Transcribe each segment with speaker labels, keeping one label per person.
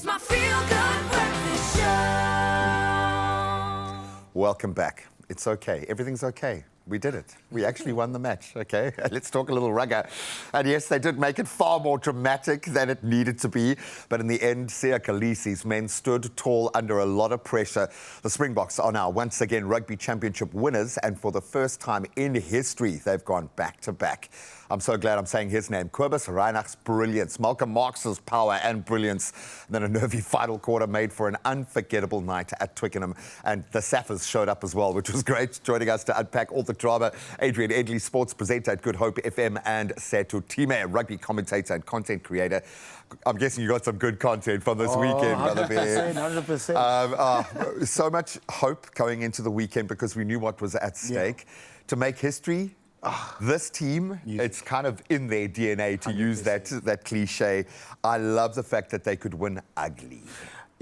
Speaker 1: It's my feel-good breakfast show.
Speaker 2: Welcome back. It's okay. Everything's okay. We did it. We actually won the match, okay? Let's talk a little rugger. And yes, they did make it far more dramatic than it needed to be. But in the end, Siya Kolisi's men stood tall under a lot of pressure. The Springboks are now once again Rugby Championship winners. And for the first time in history, they've gone back-to-back. I'm so glad I'm saying his name. Cobus Reinach's brilliance, Malcolm Marx's power and brilliance. And then a nervy final quarter made for an unforgettable night at Twickenham. And the Saffers showed up as well, which was great. Joining us to unpack all the drama, Adrian Edley, sports presenter at Good Hope FM, and Setu Time, rugby commentator and content creator. I'm guessing you got some good content from this weekend, Brother Bear.
Speaker 3: 100%.
Speaker 2: So much hope going into the weekend because we knew what was at stake. To make history, this team, it's kind of in their DNA to 100%. Use that cliche. I love the fact that they could win ugly.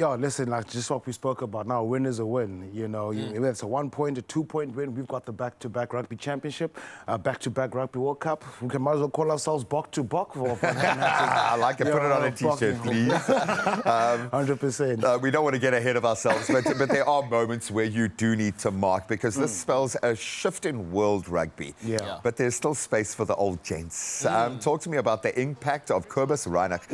Speaker 3: Yeah, listen, like just what we spoke about now, win is a win. You know, whether it's a 1 point, a 2 point win, we've got the back-to-back rugby championship, back-to-back rugby World Cup. We can might as well call ourselves Bok to Bok.
Speaker 2: I like it. Put it on a t-shirt, please.
Speaker 3: 100%.
Speaker 2: We don't want to get ahead of ourselves, but there are moments where you do need to mark because this spells a shift in world rugby.
Speaker 3: Yeah.
Speaker 2: But there's still space for the old gents. Talk to me about the impact of Cobus Reinach.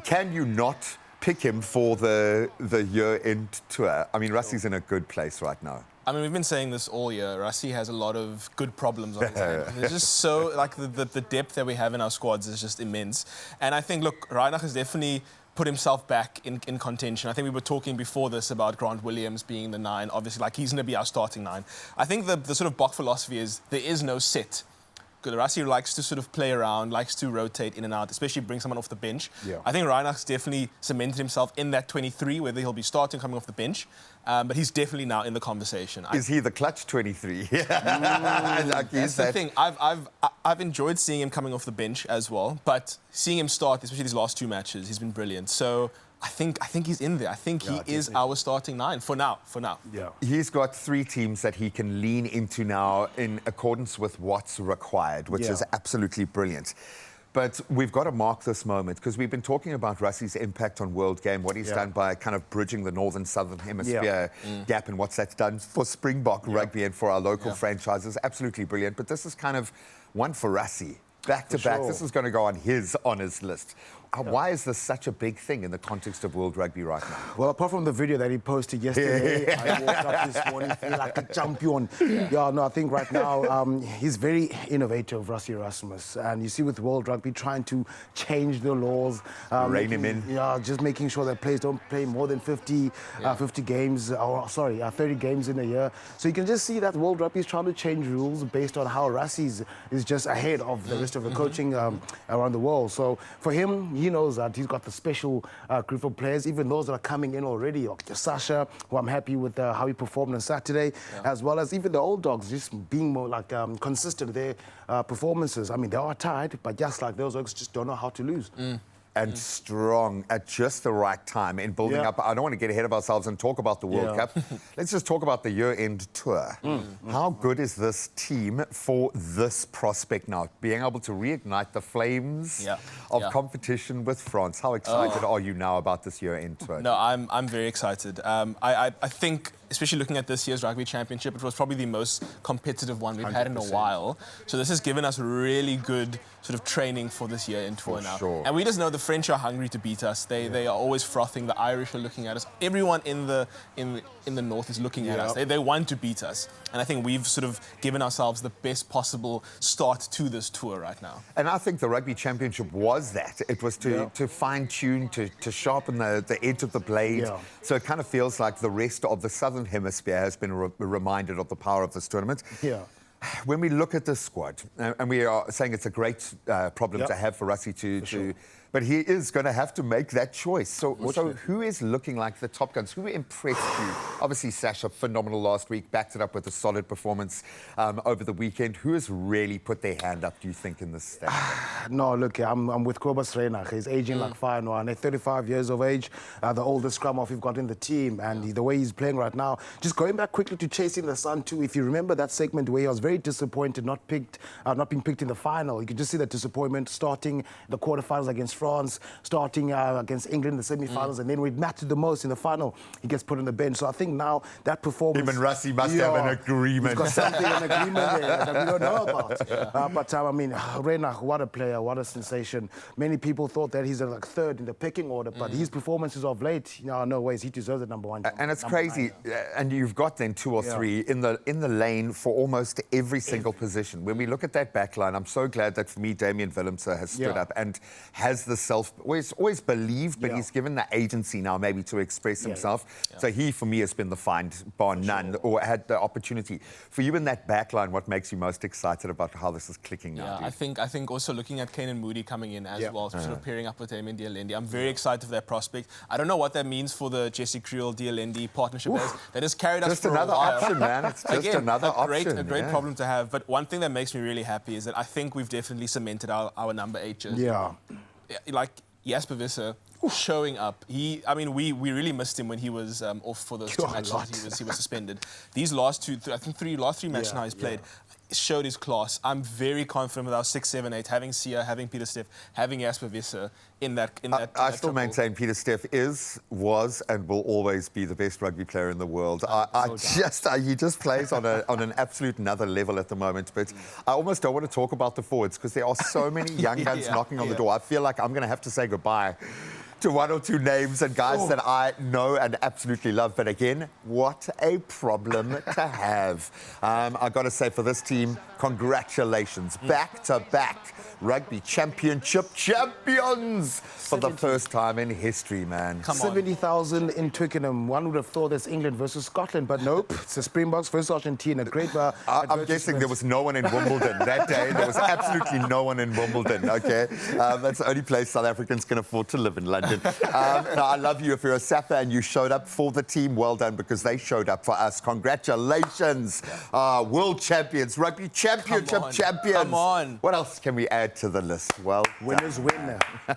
Speaker 2: Can you not pick him for the year-end tour? I mean, Rusty's in a good place right now.
Speaker 4: I mean, we've been saying this all year. Rassie has a lot of good problems on his hands. It's just so, like, the depth that we have in our squads is just immense. And I think, look, Reinach has definitely put himself back in contention. I think we were talking before this about Grant Williams being the 9. Obviously, like, he's going to be our starting 9. I think the sort of Bok philosophy is there is no set. Rassie likes to sort of play around, likes to rotate in and out, especially bring someone off the bench.
Speaker 3: Yeah.
Speaker 4: I think Reinach's definitely cemented himself in that 23, whether he'll be starting coming off the bench. But he's definitely now in the conversation.
Speaker 2: Is he the clutch 23?
Speaker 4: That's the thing. I've enjoyed seeing him coming off the bench as well, but seeing him start, especially these last 2 matches, he's been brilliant. So I think he's in there. I think he is our starting 9 for now.
Speaker 3: Yeah.
Speaker 2: He's got 3 teams that he can lean into now in accordance with what's required, which is absolutely brilliant. But we've got to mark this moment because we've been talking about Rusty's impact on world game, what he's done by kind of bridging the northern-southern hemisphere gap and what's that's done for Springbok rugby and for our local franchises. Absolutely brilliant. But this is kind of one for Rusty. Back to back. This is going to go on his honours list. Why is this such a big thing in the context of world rugby right now?
Speaker 3: Well, apart from the video that he posted yesterday, I woke up this morning feeling like a champion. Yeah, no, I think right now he's very innovative, Rassie Erasmus. And you see with world rugby trying to change the laws.
Speaker 2: Rein him in.
Speaker 3: Yeah, just making sure that players don't play more than 50 games, 30 games in a year. So you can just see that world rugby is trying to change rules based on how Rassie is just ahead of the rest of the coaching around the world. So for him, he knows that he's got the special group of players, even those that are coming in already, like Sasha, who I'm happy with how he performed on Saturday, as well as even the old dogs just being more like consistent in their performances. I mean, they are tired, but just like those dogs just don't know how to lose.
Speaker 2: And strong at just the right time in building up. I don't want to get ahead of ourselves and talk about the World Cup. Let's just talk about the year-end tour. How good is this team for this prospect now? Being able to reignite the flames of competition with France. How excited are you now about this year-end tour?
Speaker 4: No, I'm very excited. I think, especially looking at this year's Rugby Championship, it was probably the most competitive one we've had in a while. So this has given us really good sort of training for this year-end tour now. And we just know the French are hungry to beat us. They are always frothing. The Irish are looking at us. Everyone in the north is looking at us. They want to beat us. And I think we've sort of given ourselves the best possible start to this tour right now.
Speaker 2: And I think the Rugby Championship was that. It was to fine-tune, to sharpen the edge of the blade. So it kind of feels like the rest of the Southern Hemisphere has been reminded of the power of this tournament. When we look at this squad, and we are saying it's a great problem to have for Rusty but he is going to have to make that choice. So who is looking like the top guns? Who impressed you? Obviously, Sasha, phenomenal last week, backed it up with a solid performance over the weekend. Who has really put their hand up, do you think, in this stage?
Speaker 3: No, look, I'm with Cobus Reinach. He's aging like fire now, and at 35 years of age, the oldest scrum half we've got in the team, and the way he's playing right now. Just going back quickly to Chasing the Sun too, if you remember that segment where he was very disappointed not being picked in the final, you could just see that disappointment starting the quarterfinals against France. France, starting against England in the semi-finals, and then we mattered the most in the final, he gets put on the bench. So I think now that performance...
Speaker 2: Him and Rassie must have an agreement.
Speaker 3: He's got something, an agreement there that we don't know about. But I mean, Renach, what a player, what a sensation. Many people thought that he's like third in the pecking order, but his performances of late, no ways, he deserves the number one.
Speaker 2: And it's crazy, and you've got then two or three in the lane for almost every single position. When we look at that back line, I'm so glad that for me, Damian Willemse has stood up and has the always believed, but he's given the agency now maybe to express himself. So he, for me, has been the find, bar none, or had the opportunity. For you in that back line, what makes you most excited about how this is clicking now?
Speaker 4: I think also looking at Kane and Moody coming in as well, sort of pairing up with Damien Dialendi. I'm very excited for that prospect. I don't know what that means for the Jesse Creel Dialendi partnership. That has carried us for a while.
Speaker 2: Just another option, man. It's just another option.
Speaker 4: A great problem to have. But one thing that makes me really happy is that I think we've definitely cemented our number 8 jersey. Like Jasper Visser showing up. We really missed him when he was off for those 2 matches. He was suspended. These last last three matches now he's played. Showed his class. I'm very confident with our 6, 7, 8, having Sia, having Peter Steff, having Jasper Visser in that.
Speaker 2: I still maintain Peter Steff was, and will always be the best rugby player in the world. He just plays on an absolute another level at the moment. But I almost don't want to talk about the forwards because there are so many young guns knocking on the door. I feel like I'm going to have to say goodbye to 1 or 2 names and guys that I know and absolutely love. But again, what a problem to have. I've got to say, for this team, congratulations. Back-to-back Rugby Championship champions for the first time in history, man.
Speaker 3: 70,000 in Twickenham. One would have thought it's England versus Scotland, but nope. It's the Springboks versus Argentina. Great
Speaker 2: I'm guessing there was no one in Wimbledon that day. There was absolutely no one in Wimbledon, okay? That's the only place South Africans can afford to live in, London. I love you. If you're a Safa and you showed up for the team, well done, because they showed up for us. Congratulations. World champions, Rugby Championship champions.
Speaker 4: Come on.
Speaker 2: What else can we add to the list? Well,
Speaker 3: winners win.